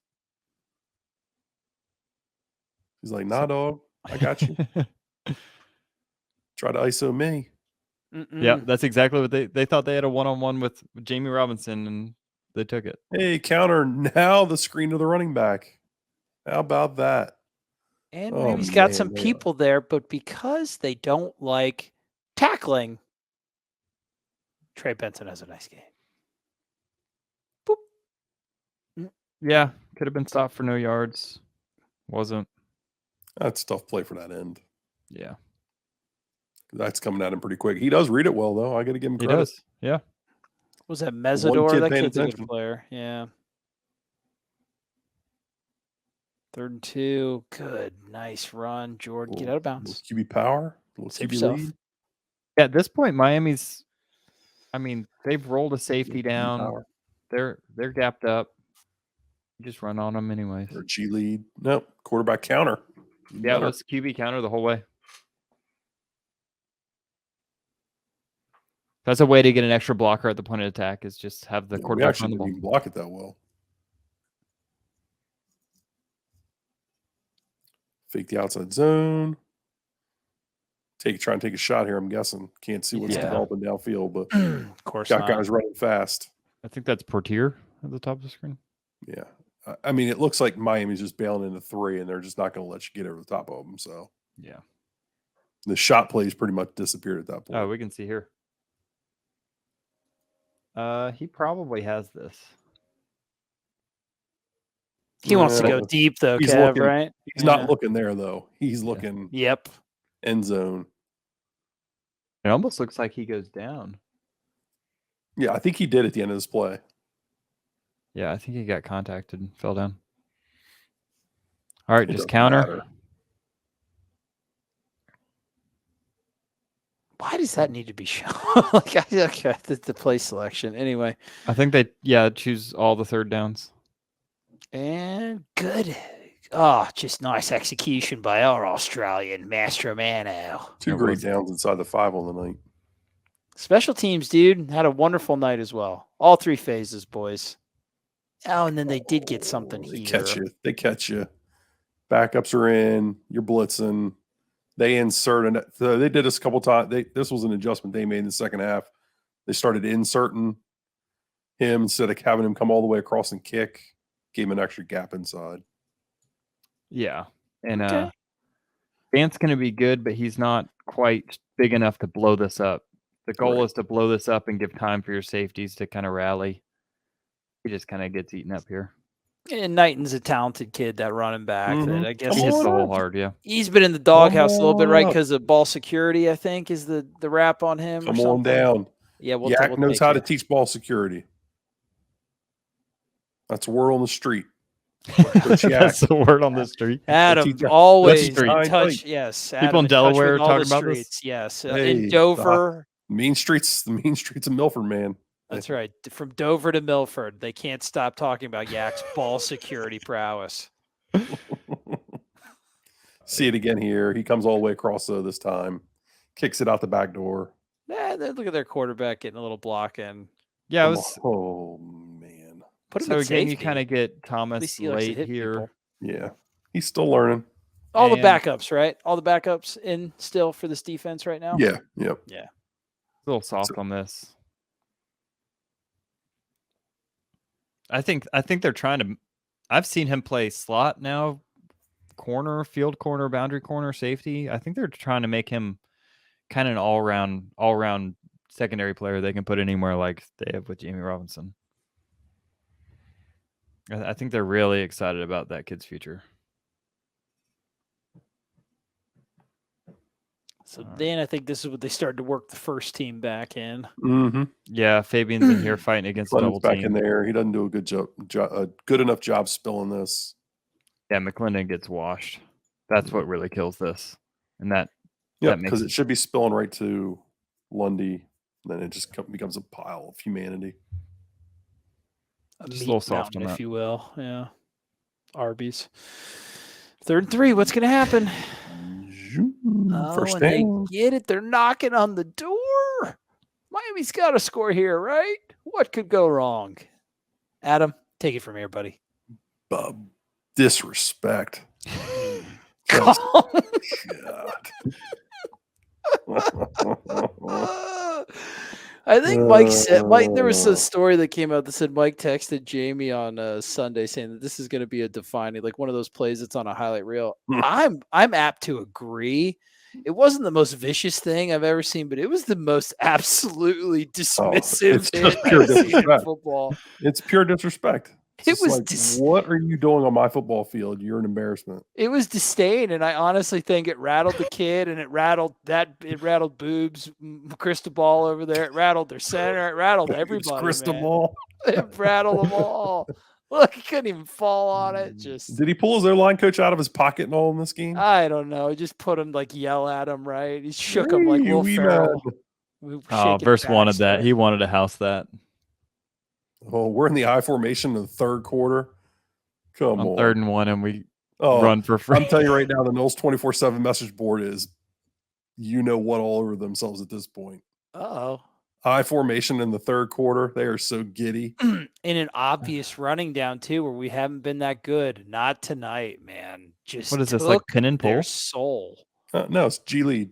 [SPEAKER 3] He's like, nah, dog. I got you. Try to ISO me.
[SPEAKER 2] Yeah, that's exactly what they thought. They had a one-on-one with Jamie Robinson, and they took it.
[SPEAKER 3] Hey, counter now the screen to the running back. How about that?
[SPEAKER 1] And he's got some people there, but because they don't like tackling, Trey Benson has a nice game. Boop.
[SPEAKER 2] Yeah, could have been stopped for no yards. Wasn't.
[SPEAKER 3] That's a tough play for that end.
[SPEAKER 2] Yeah.
[SPEAKER 3] That's coming at him pretty quick. He does read it well, though. I got to give him credit.
[SPEAKER 2] He does. Yeah.
[SPEAKER 1] Was that Mesidor? That kid's a good player. Yeah. 3rd and 2. Good. Nice run. Jordan, get out of bounds.
[SPEAKER 3] QB power.
[SPEAKER 1] Save yourself.
[SPEAKER 3] Lead.
[SPEAKER 2] Yeah, at this point, Miami's, they've rolled a safety down. They're gapped up. You just run on them anyways.
[SPEAKER 3] Or G lead. Nope. Quarterback counter.
[SPEAKER 2] Yeah, let's QB counter the whole way. That's a way to get an extra blocker at the point of attack, is just have the quarterback on the ball.
[SPEAKER 3] Didn't even block it that well. Fake the outside zone. Try and take a shot here, I'm guessing. Can't see what's developing downfield, but
[SPEAKER 1] of course
[SPEAKER 3] got guys running fast.
[SPEAKER 2] I think that's Portier at the top of the screen.
[SPEAKER 3] Yeah. I mean, it looks like Miami's just bailing into 3, and they're just not going to let you get over the top of them. So,
[SPEAKER 2] yeah.
[SPEAKER 3] The shot plays pretty much disappeared at that point.
[SPEAKER 2] Oh, we can see here. He probably has this.
[SPEAKER 1] He wants to go deep, though, Kev, right?
[SPEAKER 3] He's not looking there, though. He's looking end zone.
[SPEAKER 2] It almost looks like he goes down.
[SPEAKER 3] Yeah, I think he did at the end of this play.
[SPEAKER 2] Yeah, I think he got contacted and fell down. All right, just counter.
[SPEAKER 3] Matter.
[SPEAKER 1] Why does that need to be shown? The play selection. Anyway.
[SPEAKER 2] I think they, choose all the 3rd downs.
[SPEAKER 1] And good. Oh, just nice execution by our Australian Mastromano.
[SPEAKER 3] 2 great downs inside the 5 on the night.
[SPEAKER 1] Special teams, dude, had a wonderful night as well. All 3 phases, boys. Oh, and then they did get something here.
[SPEAKER 3] They catch you. Backups are in. You're blitzing. They insert, and they did this a couple times. This was an adjustment they made in the second half. They started inserting him instead of having him come all the way across and kick. Gave him an extra gap inside.
[SPEAKER 2] Yeah, and Vance going to be good, but he's not quite big enough to blow this up. The goal is to blow this up and give time for your safeties to kind of rally. He just kind of gets eaten up here.
[SPEAKER 1] And Knighton's a talented kid, that running back. That I guess
[SPEAKER 2] he hits the hole hard, yeah.
[SPEAKER 1] He's been in the doghouse a little bit, right? Because of ball security, I think, is the rap on him.
[SPEAKER 3] Come on down.
[SPEAKER 1] Yeah,
[SPEAKER 3] Yak knows how to teach ball security. That's a word on the street.
[SPEAKER 2] That's the word on the street.
[SPEAKER 1] Adam always touch. Yes, Adam,
[SPEAKER 2] people in Delaware talking about
[SPEAKER 1] this. Yes, in Dover.
[SPEAKER 3] The main streets of Milford, man.
[SPEAKER 1] That's right. From Dover to Milford, they can't stop talking about Yak's ball security prowess.
[SPEAKER 3] See it again here. He comes all the way across this time, kicks it out the back door.
[SPEAKER 1] Look at their quarterback getting a little block in.
[SPEAKER 2] Yeah,
[SPEAKER 3] oh man.
[SPEAKER 1] Put him
[SPEAKER 2] so
[SPEAKER 1] at
[SPEAKER 2] again,
[SPEAKER 1] safety.
[SPEAKER 2] you kind of get Thomas late here.
[SPEAKER 3] People. Yeah, he's still learning.
[SPEAKER 1] All the backups, right? All the backups in still for this defense right now.
[SPEAKER 3] Yeah. Yep.
[SPEAKER 1] Yeah.
[SPEAKER 2] A little soft on this. I think they're trying to. I've seen him play slot now field corner, boundary corner, safety. I think they're trying to make him kind of an all-round secondary player they can put anywhere like they have with Jamie Robinson. I think they're really excited about that kid's future.
[SPEAKER 1] So then I think this is what they started to work the first team back in.
[SPEAKER 3] Mm-hmm.
[SPEAKER 2] Yeah, Fabian's in here fighting against a double
[SPEAKER 3] back
[SPEAKER 2] team.
[SPEAKER 3] in there. He doesn't do a good enough job spilling this.
[SPEAKER 2] Yeah, McClendon gets washed. That's what really kills this. And that
[SPEAKER 3] because it should be spilling right to Lundy. Then it just becomes a pile of humanity.
[SPEAKER 1] Just a little soft mountain, if you will. Yeah. Arby's. 3rd and 3. What's going to happen?
[SPEAKER 3] First
[SPEAKER 1] they get it. They're knocking on the door. Miami's got to score here, right? What could go wrong? Adam, take it from here, buddy.
[SPEAKER 3] Disrespect.
[SPEAKER 1] God. I think Mike said, there was a story that came out that said Mike texted Jamie on Sunday saying that this is going to be a defining, like one of those plays that's on a highlight reel. I'm apt to agree. It wasn't the most vicious thing I've ever seen, but it was the most absolutely dismissive hit I've seen in football.
[SPEAKER 3] It's pure disrespect.
[SPEAKER 1] It was
[SPEAKER 3] what are you doing on my football field? You're an embarrassment.
[SPEAKER 1] It was disdain, and I honestly think it rattled the kid, and it rattled Boobs, Cristobal over there. It rattled their center. It rattled everybody.
[SPEAKER 3] Cristobal.
[SPEAKER 1] It rattled them all. Look, he couldn't even fall on it.
[SPEAKER 3] Did he pull his line coach out of his pocket and all in this game?
[SPEAKER 1] I don't know. He just put him yell at him, right? He shook him like Will Ferrell.
[SPEAKER 2] Verse wanted that. He wanted to house that.
[SPEAKER 3] Oh, we're in the I formation in the 3rd quarter. Come on.
[SPEAKER 2] 3rd and 1, and we run for free.
[SPEAKER 3] I'm telling you right now, the Knowles 24/7 message board is, what all over themselves at this point.
[SPEAKER 1] Uh-oh.
[SPEAKER 3] I formation in the 3rd quarter. They are so giddy.
[SPEAKER 1] In an obvious running down, too, where we haven't been that good. Not tonight, man. Just
[SPEAKER 2] what is this, like pin and pull?
[SPEAKER 1] Their soul.
[SPEAKER 3] No, it's G lead.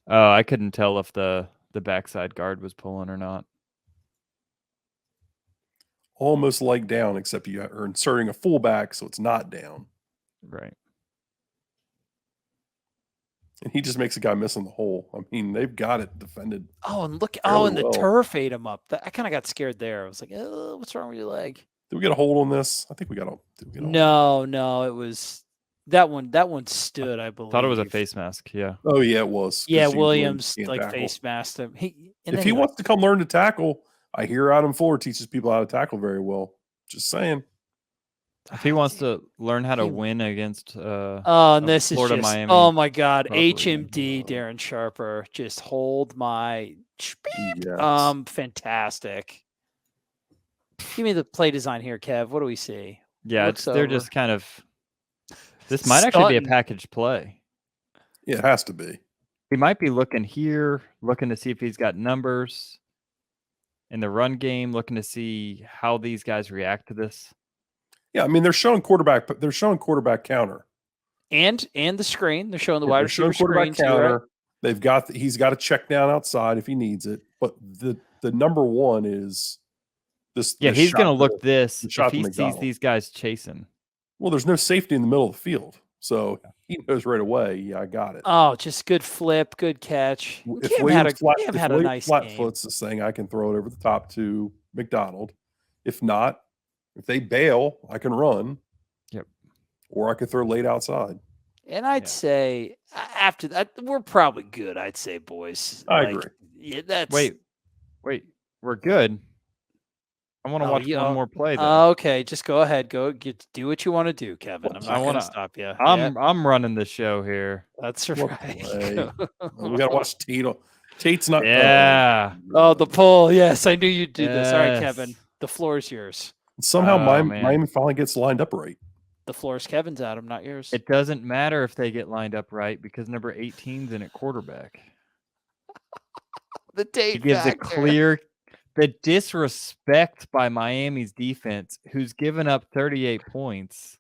[SPEAKER 2] Oh, I couldn't tell if the backside guard was pulling or not.
[SPEAKER 3] Almost like down, except you are inserting a fullback, so it's not down.
[SPEAKER 2] Right.
[SPEAKER 3] And he just makes a guy miss in the hole. I mean, they've got it defended.
[SPEAKER 1] Oh, and look! And the turf ate him up. I kind of got scared there. I was like, "Oh, what's wrong with your leg?"
[SPEAKER 3] Did we get a hold on this? I think we got a.
[SPEAKER 1] No, it was that one. That one stood, I believe.
[SPEAKER 2] Thought it was a face mask. Yeah.
[SPEAKER 3] Oh yeah, it was.
[SPEAKER 1] Yeah, Williams face masked him.
[SPEAKER 3] If he wants to come learn to tackle, I hear Adam Fuller teaches people how to tackle very well. Just saying.
[SPEAKER 2] If he wants to learn how to win against
[SPEAKER 1] and this
[SPEAKER 2] Florida,
[SPEAKER 1] is just,
[SPEAKER 2] Miami,
[SPEAKER 1] oh my God, HMD Darren Sharper, just hold my fantastic. Give me the play design here, Kev. What do we see?
[SPEAKER 2] Yeah, they're just kind of. This might actually be a package play.
[SPEAKER 3] Yeah, it has to be.
[SPEAKER 2] He might be looking here, looking to see if he's got numbers in the run game, looking to see how these guys react to this.
[SPEAKER 3] Yeah, I mean they're showing quarterback counter,
[SPEAKER 1] and the screen. They're showing the wide receiver
[SPEAKER 3] quarterback
[SPEAKER 1] screen
[SPEAKER 3] counter. Right? He's got a check down outside if he needs it. But the number one is this.
[SPEAKER 2] Yeah, he's going to look this
[SPEAKER 3] if
[SPEAKER 2] he sees these guys chasing.
[SPEAKER 3] Well, there's no safety in the middle of the field, so he knows right away. Yeah, I got it.
[SPEAKER 1] Oh, just good flip, good catch.
[SPEAKER 3] If Williams had a nice flat-foots this thing, I can throw it over the top to McDonald. If not. If they bail, I can run.
[SPEAKER 2] Yep.
[SPEAKER 3] Or I could throw late outside.
[SPEAKER 1] And I'd say after that, we're probably good. I'd say, boys.
[SPEAKER 3] I agree.
[SPEAKER 1] Yeah, that's.
[SPEAKER 2] Wait, we're good. I want to watch one more play. Though.
[SPEAKER 1] Okay, just go ahead. Do what you want to do, Kevin. I'm not going to stop you.
[SPEAKER 2] I'm running the show here.
[SPEAKER 1] That's right.
[SPEAKER 3] We got to watch Tate. Tate's not.
[SPEAKER 2] Yeah.
[SPEAKER 1] The pull. Yes, I knew you'd do this. All right, Kevin. The floor is yours.
[SPEAKER 3] Somehow Miami finally gets lined up right.
[SPEAKER 1] The floor is Kevin's, Adam, not yours.
[SPEAKER 2] It doesn't matter if they get lined up right because number 18's in at quarterback.
[SPEAKER 1] The Tate
[SPEAKER 2] he gives a clear the disrespect by Miami's defense, who's given up 38 points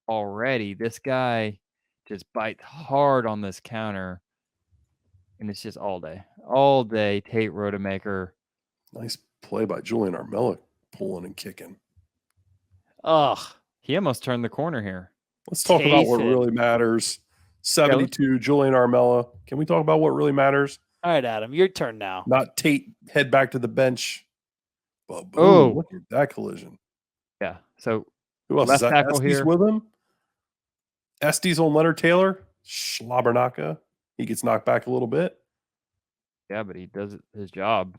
[SPEAKER 2] already. This guy just bites hard on this counter, and it's just all day. Tate Rodemaker.
[SPEAKER 3] Nice play by Julian Armella. Pulling and kicking.
[SPEAKER 2] He almost turned the corner here.
[SPEAKER 3] Let's talk about what really matters. 72, Julian Armella. Can we talk about what really matters?
[SPEAKER 1] All right, Adam, your turn now.
[SPEAKER 3] Not Tate head back to the bench. But boom, look at that collision.
[SPEAKER 2] Yeah. So
[SPEAKER 3] who else is that? Estes with him? Estes on Leonard Taylor. Schlabernaka. He gets knocked back a little bit.
[SPEAKER 2] Yeah, but he does his job.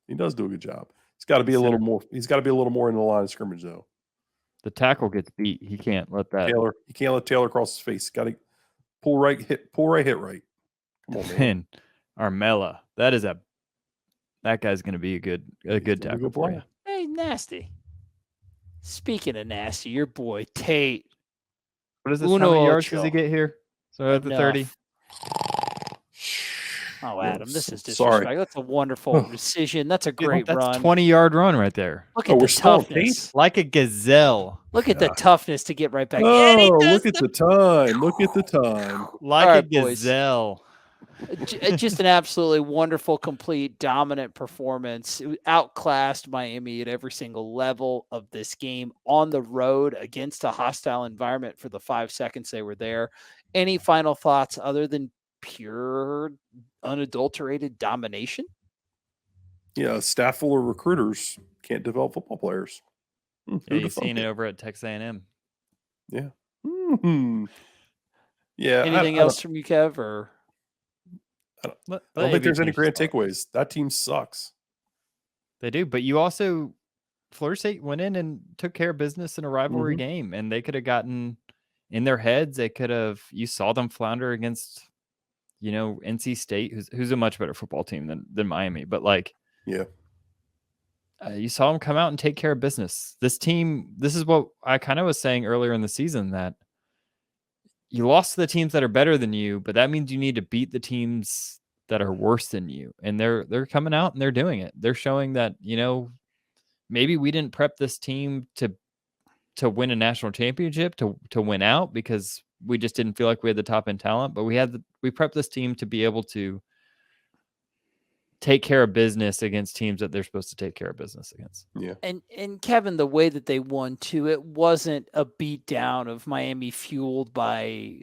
[SPEAKER 3] He does do a good job. He's got to be a little more. He's got to be a little more in the line of scrimmage, though.
[SPEAKER 2] The tackle gets beat. He can't let that.
[SPEAKER 3] Taylor. He can't let Taylor cross his face. Got to pull right, hit right. Come on, man.
[SPEAKER 2] Armella. That guy's going to be a good tackle for you.
[SPEAKER 1] Hey, nasty. Speaking of nasty, your boy Tate.
[SPEAKER 2] What is this? How many yards does he get here? So at the 30.
[SPEAKER 1] Oh, Adam, this is disrespect. Sorry. That's a wonderful decision. That's a great run.
[SPEAKER 2] That's a 20-yard run right there.
[SPEAKER 1] Look at the toughness.
[SPEAKER 2] Like a gazelle.
[SPEAKER 1] Look at the toughness to get right back.
[SPEAKER 3] Oh, look at the time. Look at the time.
[SPEAKER 2] Like a gazelle.
[SPEAKER 1] Just an absolutely wonderful, complete, dominant performance. It outclassed Miami at every single level of this game on the road against a hostile environment for the 5 seconds they were there. Any final thoughts other than pure, unadulterated domination?
[SPEAKER 3] Yeah, staff full of recruiters can't develop football players.
[SPEAKER 2] Yeah, you've seen it over at Texas A&M.
[SPEAKER 3] Yeah. Mm-hmm. Yeah.
[SPEAKER 1] Anything else from you, Kev? Or
[SPEAKER 3] I don't think there's any grand takeaways. That team sucks.
[SPEAKER 2] They do, but you also, Florida State went in and took care of business in a rivalry game, and they could have gotten in their heads. They could have. You saw them flounder against, NC State, who's a much better football team than Miami, but you saw them come out and take care of business. This team, this is what I kind of was saying earlier in the season, that you lost to the teams that are better than you, but that means you need to beat the teams that are worse than you. And they're coming out and they're doing it. They're showing that, maybe we didn't prep this team to win a national championship, to win out, because we just didn't feel like we had the top end talent, but we prepped this team to be able to take care of business against teams that they're supposed to take care of business against.
[SPEAKER 3] Yeah.
[SPEAKER 1] And Kevin, the way that they won too, it wasn't a beat down of Miami fueled by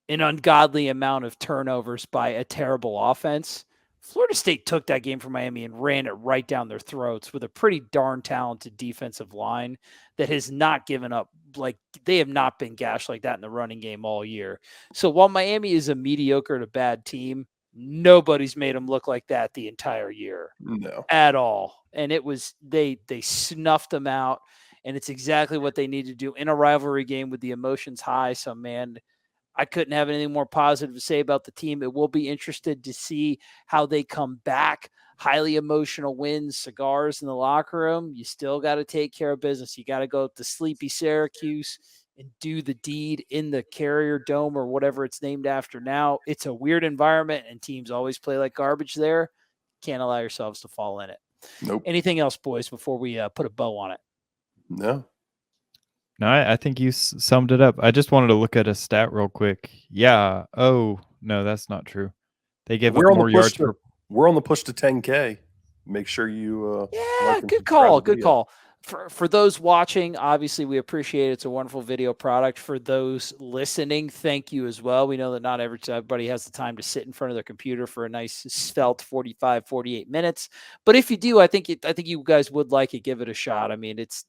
[SPEAKER 1] an ungodly amount of turnovers by a terrible offense. Florida State took that game from Miami and ran it right down their throats with a pretty darn talented defensive line that has not given up. Like, they have not been gashed like that in the running game all year. So while Miami is a mediocre to bad team, nobody's made them look like that the entire year.
[SPEAKER 3] No.
[SPEAKER 1] At all. And it was, they snuffed them out, and it's exactly what they need to do in a rivalry game with the emotions high. So, man, I couldn't have anything more positive to say about the team. It will be interested to see how they come back. Highly emotional wins, cigars in the locker room. You still got to take care of business. You got to go to sleepy Syracuse and do the deed in the Carrier Dome or whatever it's named after now. It's a weird environment, and teams always play like garbage there. Can't allow yourselves to fall in it.
[SPEAKER 3] Nope.
[SPEAKER 1] Anything else, boys, before we put a bow on it?
[SPEAKER 3] No.
[SPEAKER 2] No, I think you summed it up. I just wanted to look at a stat real quick. Yeah. Oh, no, that's not true. They gave up more yards.
[SPEAKER 3] We're on the push to 10K. Make sure you
[SPEAKER 1] good call. Good call. For those watching, obviously we appreciate it. It's a wonderful video product. For those listening, thank you as well. We know that not everybody has the time to sit in front of their computer for a nice svelte 45, 48 minutes. But if you do, I think you guys would like it. Give it a shot. I mean, it's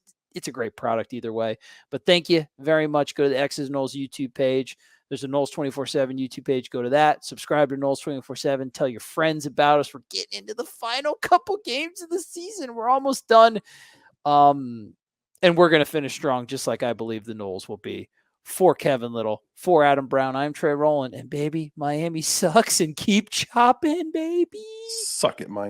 [SPEAKER 1] a great product either way. But thank you very much. Go to the X's Knowles YouTube page. There's a Knowles 24/7 YouTube page. Go to that. Subscribe to Knowles 24/7. Tell your friends about us. We're getting into the final couple games of the season. We're almost done. And we're going to finish strong, just like I believe the Knowles will be. For Kevin Little, for Adam Brown, I'm Trey Rowland. And, baby, Miami sucks, and keep chopping, baby.
[SPEAKER 3] Suck it, Miami.